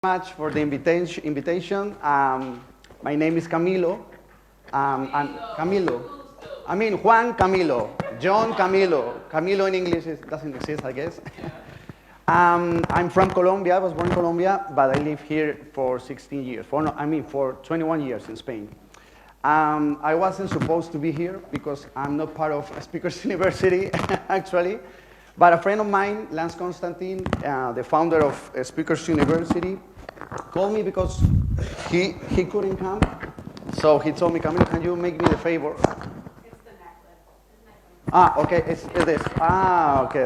Much for the invitation. My name is Camilo. I'm Camilo. I mean Juan Camilo, John Camilo. Camilo in English doesn't exist, I guess. I'm from Colombia. I was born in Colombia, but I live here for 16 years. For 21 years in Spain. I wasn't supposed to be here because I'm not part of Speakers University, actually. But a friend of mine, Constantine, the founder of Speakers University, called me because he couldn't come. So he told me, Camilo, can you make me the favor? It's the necklace. Okay, it's this. Okay.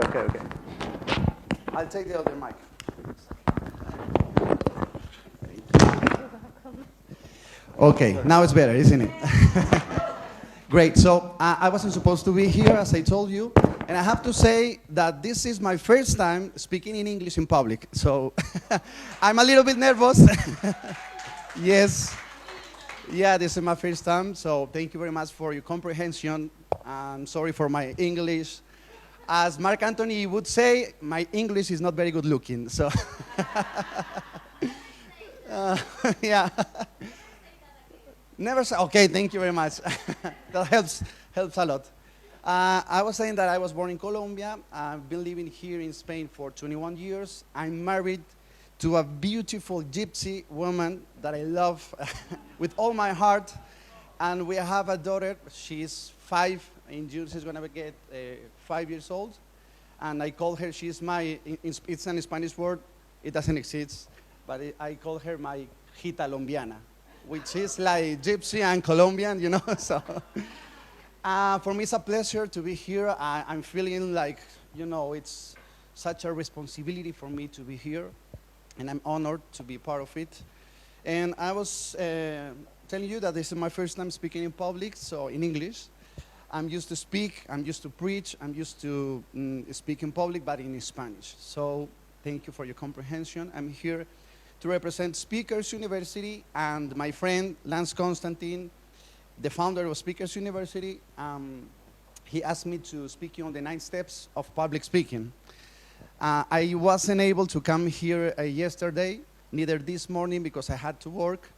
I'll take the other mic. Okay, now it's better, isn't it? Great, so I wasn't supposed to be here, as I told you, and I have to say that this is my first time speaking in English in public, so I'm a little bit nervous. Yes, yeah, this is my first time, so thank you very much for your comprehension. I'm sorry for my English. As Mark Anthony would say, my English is not very good looking, so yeah. Never say, okay, thank you very much. That helps a lot. I was saying that I was born in Colombia. I've been living here in Spain for 21 years. I'm married to a beautiful gypsy woman that I love with all my heart. And we have a daughter. She's 5. In June, she's going to get 5 years old. And I call her, it's an Spanish word. It doesn't exist. But I call her my hijita colombiana, which is like gypsy and Colombian, you know. So for me, it's a pleasure to be here. I'm feeling like, it's such a responsibility for me to be here, and I'm honored to be part of it. And I was telling you that this is my first time speaking in public, so in English. I'm used to speak, I'm used to preach, I'm used to speak in public, but in Spanish. So thank you for your comprehension. I'm here to represent Speakers University, and my friend Lance Constantine, the founder of Speakers University, he asked me to speak you on the 9 steps of public speaking. I wasn't able to come here yesterday, neither this morning because I had to work.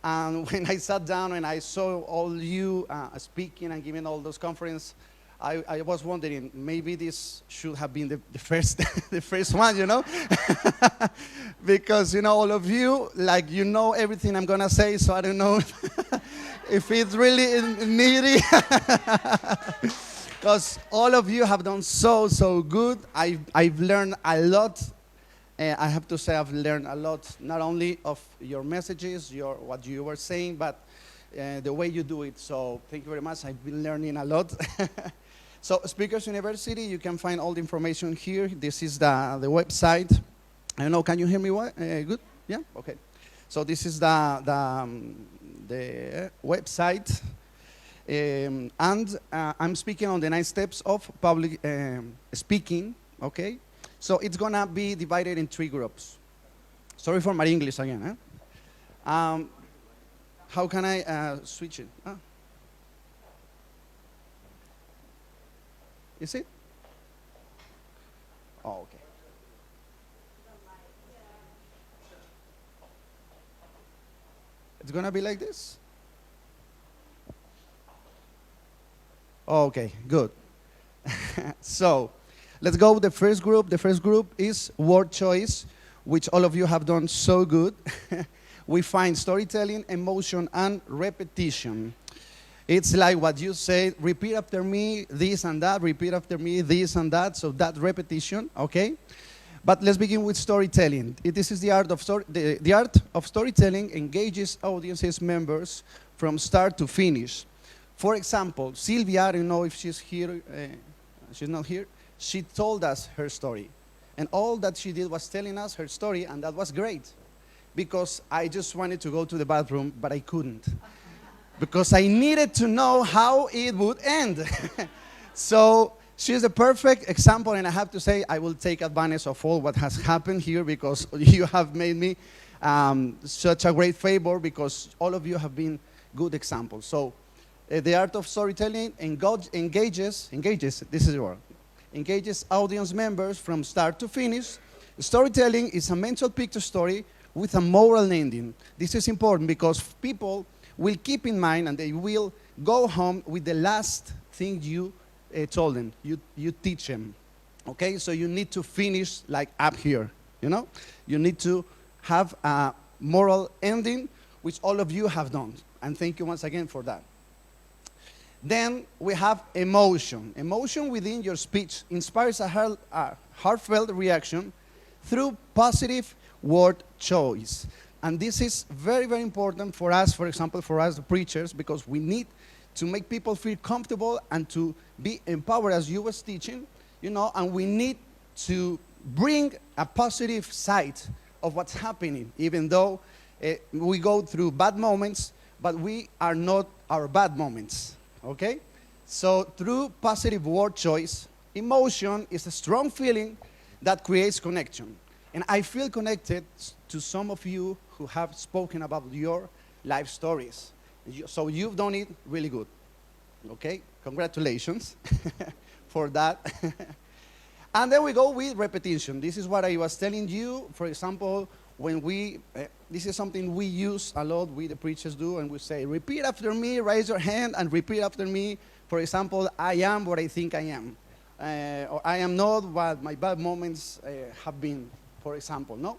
And when I sat down and I saw all you speaking and giving all those conferences, I was wondering, maybe this should have been the first the first one, because all of you, everything I'm gonna say, so I don't know if it's really needy. Because all of you have done so good. I've learned a lot. I have to say I've learned a lot, not only of your messages, what you were saying, but the way you do it. So thank you very much. I've been learning a lot. So Speakers University, you can find all the information here. This is the website. I don't know, can you hear me good? Yeah? Okay. So this is the website. And I'm speaking on the 9 steps of public speaking, okay? So it's going to be divided in 3 groups. Sorry for my English again. How can I switch it? Is it? Oh, okay. It's going to be like this? Okay, good. So let's go with the first group. The first group is word choice, which all of you have done so good. We find storytelling, emotion, and repetition. It's like what you say, repeat after me this and that, repeat after me this and that, so that repetition, okay? But let's begin with storytelling. This is the art of the art of storytelling engages audiences members from start to finish. For example, Sylvia, I don't know if she's here, she's not here, she told us her story. And all that she did was telling us her story, and that was great. Because I just wanted to go to the bathroom, but I couldn't. Because I needed to know how it would end. So she's a perfect example, and I have to say I will take advantage of all what has happened here because you have made me such a great favor because all of you have been good examples. So the art of storytelling engages, this is the word, engages audience members from start to finish. Storytelling is a mental picture story with a moral ending. This is important because people will keep in mind and they will go home with the last thing you told them, you teach them. Okay, so you need to finish like up here, you know? You need to have a moral ending, which all of you have done. And thank you once again for that. Then we have emotion. Emotion within your speech inspires a heartfelt reaction through positive word choice. And this is very, very important for us, for example, for us the preachers, because we need to make people feel comfortable and to be empowered as you was teaching, you know, and we need to bring a positive side of what's happening, even though we go through bad moments, but we are not our bad moments, okay? So through positive word choice, emotion is a strong feeling that creates connection. And I feel connected to some of you who have spoken about your life stories. So you've done it really good, okay? Congratulations for that. And then we go with repetition. This is what I was telling you. For example, when this is something we use a lot, we the preachers do, and we say, repeat after me, raise your hand, and repeat after me. For example, I am what I think I am. Or I am not what my bad moments have been, for example, no?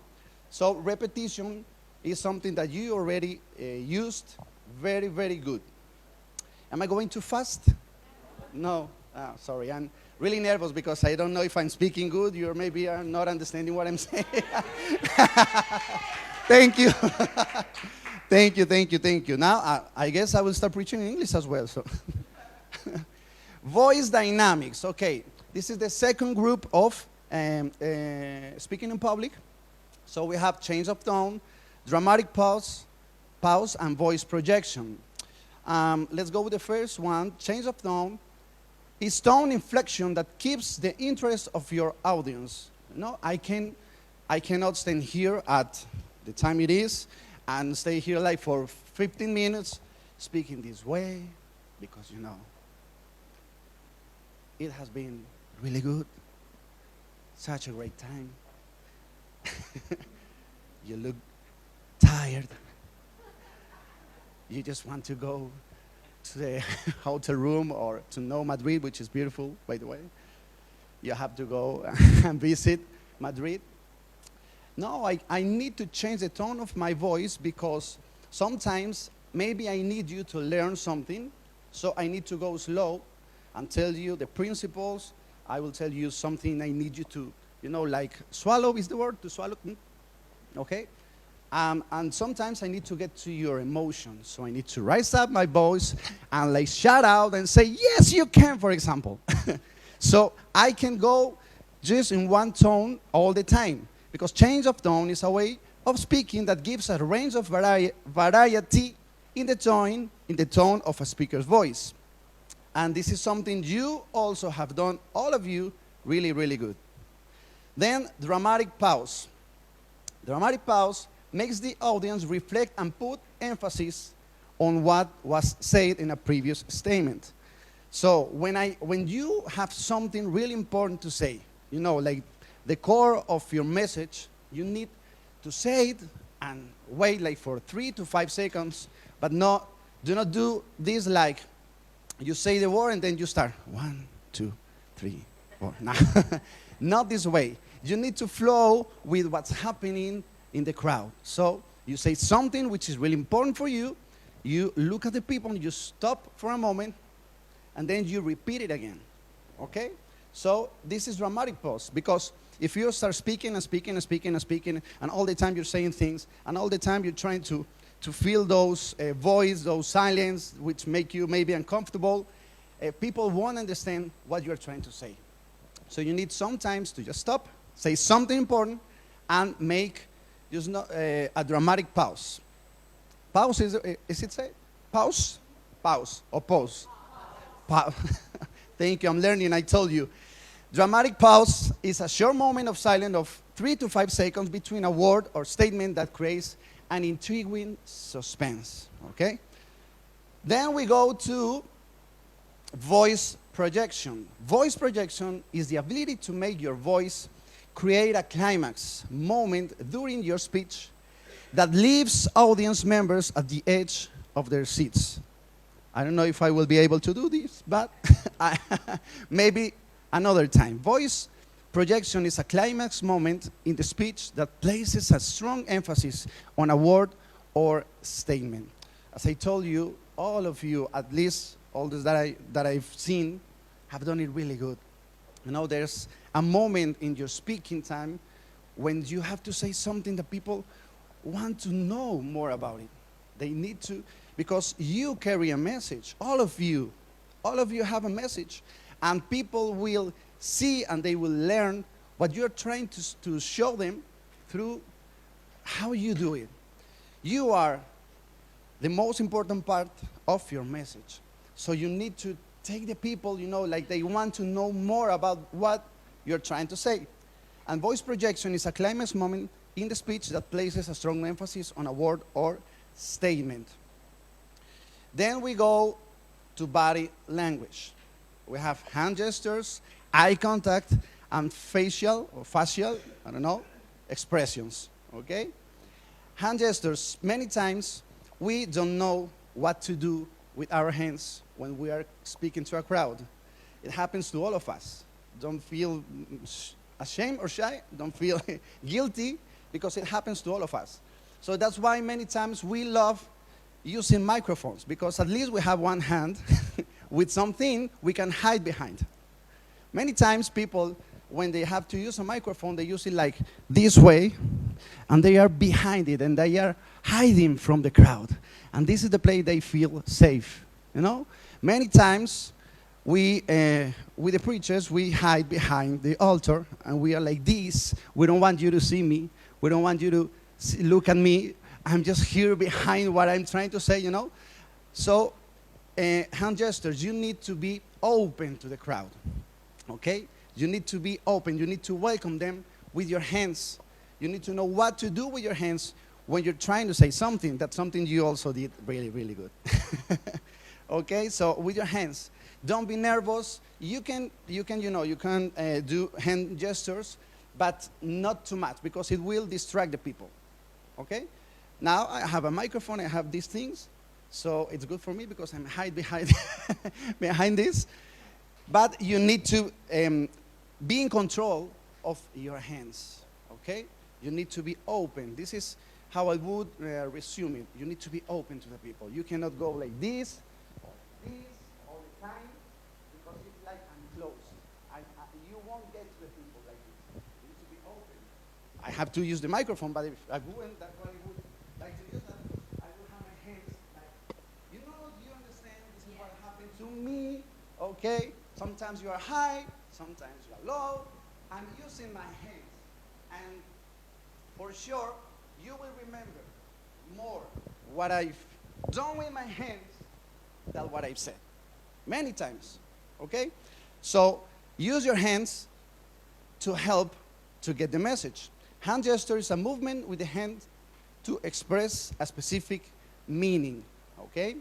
So repetition is something that you already used very, very good. Am I going too fast? No. Sorry, I'm really nervous because I don't know if I'm speaking good. You maybe are not understanding what I'm saying. Thank you. Thank you. Now, I guess I will start preaching in English as well. So, voice dynamics. Okay, this is the second group of speaking in public. So we have change of tone, dramatic pause, and voice projection. Let's go with the first one. Change of tone is tone inflection that keeps the interest of your audience. You know, I cannot stand here at the time it is and stay here like for 15 minutes speaking this way because, you know, it has been really good. Such a great time. You look tired. You just want to go to the hotel room or to know Madrid, which is beautiful, by the way. You have to go and visit Madrid. No, I need to change the tone of my voice because sometimes maybe I need you to learn something, so I need to go slow and tell you the principles. I will tell you something I need you to, you know, like swallow is the word, to swallow, okay? And sometimes I need to get to your emotions. So I need to rise up my voice and like shout out and say, yes, you can, for example. So I can go just in one tone all the time. Because change of tone is a way of speaking that gives a range of variety in the tone of a speaker's voice. And this is something you also have done, all of you, really, really good. Then dramatic pause. Dramatic pause makes the audience reflect and put emphasis on what was said in a previous statement. So when you have something really important to say, you know, like the core of your message, you need to say it and wait like for 3 to 5 seconds, but do not do this like you say the word and then you start 1, 2, 3, 4. No, not this way. You need to flow with what's happening in the crowd. So you say something which is really important for you, you look at the people, you stop for a moment, and then you repeat it again, okay? So this is dramatic pause, because if you start speaking and speaking and speaking and speaking, and all the time you're saying things, and all the time you're trying to feel those voice, those silence, which make you maybe uncomfortable, people won't understand what you're trying to say. So you need sometimes to just stop, say something important, and make just a dramatic pause. Pause is it say? Pause? Pause or pause? Pause. Thank you, I'm learning, I told you. Dramatic pause is a short moment of silence of 3 to 5 seconds between a word or statement that creates an intriguing suspense, okay? Then we go to voice projection. Voice projection is the ability to make your voice create a climax moment during your speech that leaves audience members at the edge of their seats. I don't know if I will be able to do this, but maybe another time. Voice projection is a climax moment in the speech that places a strong emphasis on a word or statement. As I told you, all of you, at least all those that I've seen, have done it really good. You know, there's a moment in your speaking time when you have to say something that people want to know more about it. They need to, because you carry a message. All of you have a message. And people will see and they will learn what you're trying to show them through how you do it. You are the most important part of your message. So you need to take the people, you know, like they want to know more about what you're trying to say. And voice projection is a climax moment in the speech that places a strong emphasis on a word or statement. Then we go to body language. We have hand gestures, eye contact, and facial, I don't know, expressions, okay? Hand gestures, many times we don't know what to do with our hands when we are speaking to a crowd. It happens to all of us. Don't feel ashamed or shy, don't feel guilty, because it happens to all of us. So that's why many times we love using microphones, because at least we have one hand with something we can hide behind. Many times people, when they have to use a microphone, they use it like this way, and they are behind it, and they are hiding from the crowd. And this is the place they feel safe, you know? Many times, with the preachers, we hide behind the altar, and we are like this. We don't want you to see me. We don't want you to look at me. I'm just here behind what I'm trying to say, you know? So, hand gestures, you need to be open to the crowd, okay? You need to be open. You need to welcome them with your hands. You need to know what to do with your hands when you're trying to say something. That's something you also did really, really good. Okay, so with your hands. Don't be nervous. You can do hand gestures, but not too much, because it will distract the people, okay? Now I have a microphone, I have these things, so it's good for me because I'm hide behind, behind this. But you need to be in control of your hands, okay? You need to be open. This is how I would resume it. You need to be open to the people. You cannot go like this or this all the time, because it's like I'm closed. You won't get to the people like this. You need to be open. I have to use the microphone, but if I wouldn't, that's what I would like to use. I would have my hands like, you know, do you understand? This is what happened to me, okay? Sometimes you are high, sometimes you are low. I'm using my hands. And for sure, you will remember more what I've done with my hands than what I've said. Many times, okay? So use your hands to help to get the message. Hand gesture is a movement with the hand to express a specific meaning, okay?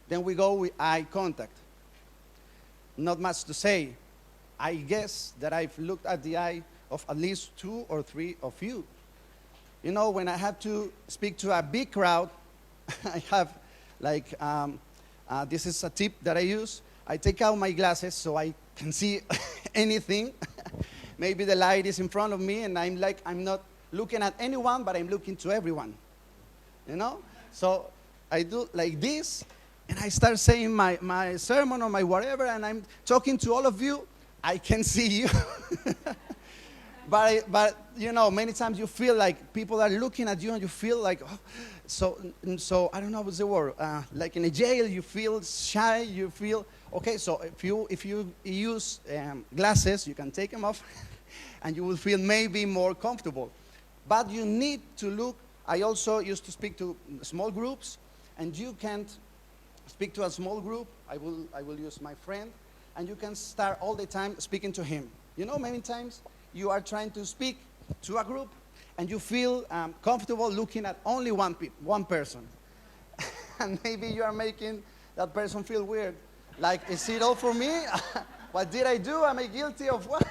Then we go with eye contact. Not much to say. I guess that I've looked at the eye of at least 2 or 3 of you. You know, when I have to speak to a big crowd, I have like, this is a tip that I use. I take out my glasses so I can see anything. Maybe the light is in front of me and I'm not looking at anyone, but I'm looking to everyone. You know? So I do like this, and I start saying my sermon or my whatever, and I'm talking to all of you. I can see you. But you know, many times you feel like people are looking at you and you feel like, oh, so I don't know what's the word, like in a jail, you feel shy, you feel, okay, so if you use glasses, you can take them off and you will feel maybe more comfortable. But you need to look. I also used to speak to small groups, and you can't speak to a small group. I will use my friend, and you can start all the time speaking to him. You know, many times you are trying to speak to a group, and you feel comfortable looking at only one person. And maybe you are making that person feel weird. Like, is it all for me? What did I do? Am I guilty of what?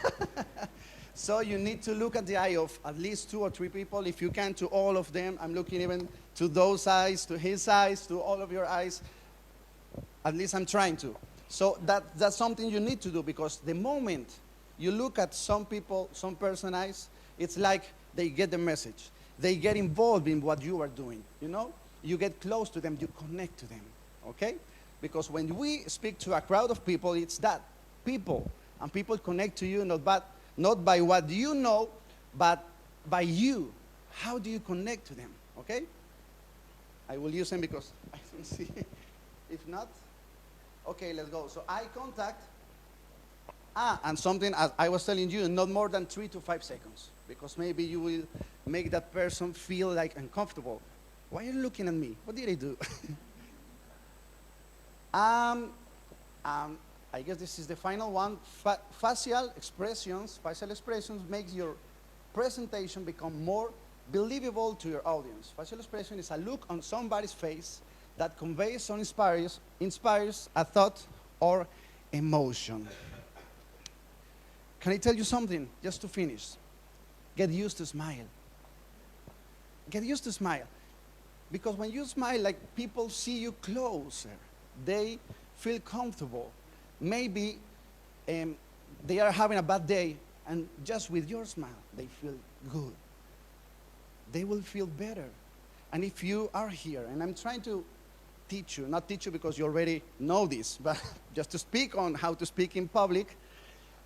So you need to look at the eye of at least two or three people. If you can, to all of them. I'm looking even to those eyes, to his eyes, to all of your eyes. At least I'm trying to. So that's something you need to do, because the moment you look at some people, some person eyes, it's like they get the message. They get involved in what you are doing, you know? You get close to them, you connect to them, okay? Because when we speak to a crowd of people, it's that, people. And people connect to you not by what you know, but by you. How do you connect to them, okay? I will use them because I don't see. If not, okay, let's go. So eye contact. And something, as I was telling you, not more than 3 to 5 seconds, because maybe you will make that person feel like uncomfortable. Why are you looking at me? What did I do? I guess this is the final one. Facial expressions make your presentation become more believable to your audience. Facial expression is a look on somebody's face that conveys or inspires a thought or emotion. Can I tell you something, just to finish? Get used to smile. Get used to smile. Because when you smile, like, people see you closer. They feel comfortable. Maybe they are having a bad day, and just with your smile, they feel good. They will feel better. And if you are here, and I'm trying to teach you, not teach you because you already know this, but just to speak on how to speak in public.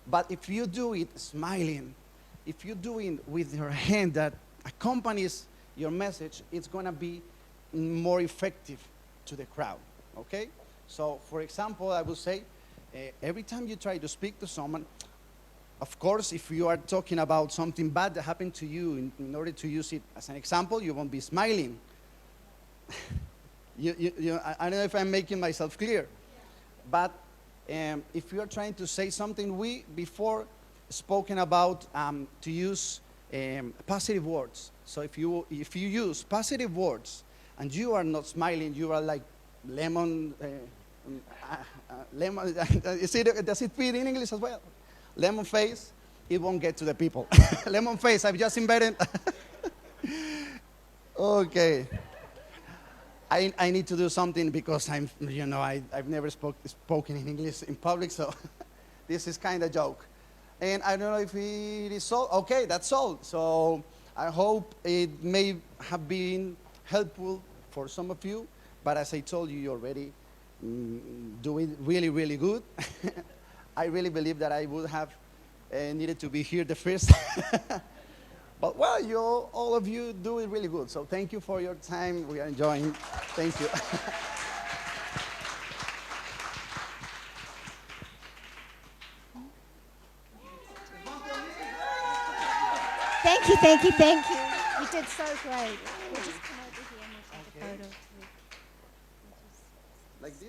But if you do it smiling, if you do it with your hand that accompanies your message, it's going to be more effective to the crowd, okay? So, for example, I would say, every time you try to speak to someone, of course, if you are talking about something bad that happened to you, in order to use it as an example, you won't be smiling. I don't know if I'm making myself clear. But if you are trying to say something, we before spoken about to use positive words. So if you use positive words and you are not smiling, you are like lemon. Lemon. Does it fit in English as well? Lemon face. It won't get to the people. Lemon face. I've just invented. Okay. I need to do something because I've never spoken in English in public, so this is kind of a joke. And I don't know if it is all. Okay, that's all. So I hope it may have been helpful for some of you, but as I told you, you already do it really, really good. I really believe that I would have needed to be here the first. But well, all of you do it really good. So thank you for your time. We are enjoying. Thank you. Thank you, thank you, thank you. You did so great. We'll just come over here and we'll take a photo. Like this.